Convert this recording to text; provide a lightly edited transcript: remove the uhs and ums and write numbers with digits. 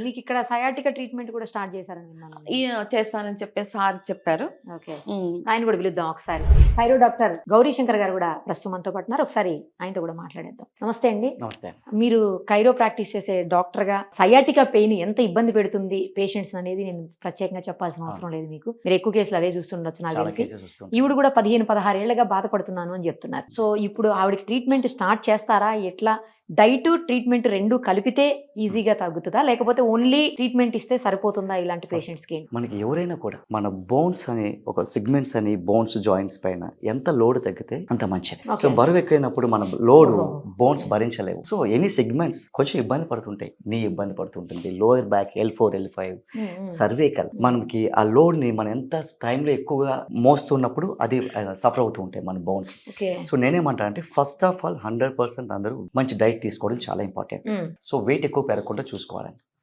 మీకు ఇక్కడ sciatica treatment కూడా స్టార్ట్ చేశారని విన్నాను. చేస్తానని చెప్పేసి సార్ చెప్పారు. ఓకే, ఆయన కూడా పిలుద్దాం ఒకసారి. థైరో డాక్టర్ గౌరీ శంకర్ గారు కూడా ప్రస్తుతం మనతో పాటు ఉన్నారు. ఒకసారి ఆయనతో కూడా మాట్లాడేద్దాం. నమస్తే అండి. నమస్తే. మీరు కైరో ప్రాక్టీస్ చేసే డాక్టర్ గా సయాటికా పెయిన్ ఎంత ఇబ్బంది పెడుతుంది పేషెంట్స్ అనేది నేను ప్రత్యేకంగా చెప్పాల్సిన అవసరం లేదు. మీకు మీరు ఎక్కువ కేసులు అవే చూస్తుండొచ్చు నాకు చాలా తెలిసి. కేసెస్ వస్తుంది. ఈవిడ కూడా 15-16 ఏళ్లుగా బాధపడుతున్నాను అని చెప్తున్నారు. సో ఇప్పుడు ఆవిడకి ట్రీట్మెంట్ స్టార్ట్ చేస్తారా? ఎట్లా డైట్ ట్రీట్మెంట్ రెండు కలిపితే ఈజీగా తగ్గుతుందా, లేకపోతే ఓన్లీ ట్రీట్మెంట్ ఇస్తే సరిపోతుందా ఇలాంటి పేషెంట్స్ కి? మనకి ఎవరైనా కూడా మన బోన్స్ అని ఒక సిగ్మెంట్స్ అని బోన్స్ జాయింట్స్ పైన ఎంత లోడ్ తగ్గితే అంత మంచిది. సో బరువు ఎక్కువైనప్పుడు మనం లోడ్ బోన్స్ భరించలేవు. సో ఎనీ సెగ్మెంట్స్ కొంచెం ఇబ్బంది పడుతుంటాయి. నీ ఇబ్బంది పడుతుంటుంది, lower back, L4 L5, cervical. మనకి ఆ లోడ్ ని మనం ఎంత టైంలో ఎక్కువగా మోస్తున్నప్పుడు అది సఫర్ అవుతూ ఉంటాయి మన బోన్స్. సో నేనేమంటా అంటే ఫస్ట్ ఆఫ్ ఆల్ 100% అందరూ మంచి డైట్ తీసుకోవడం చాలా ఇంపార్టెంట్. సో వెయిట్ ఎక్కువ పెరగకుండా చూసుకోవాలండి.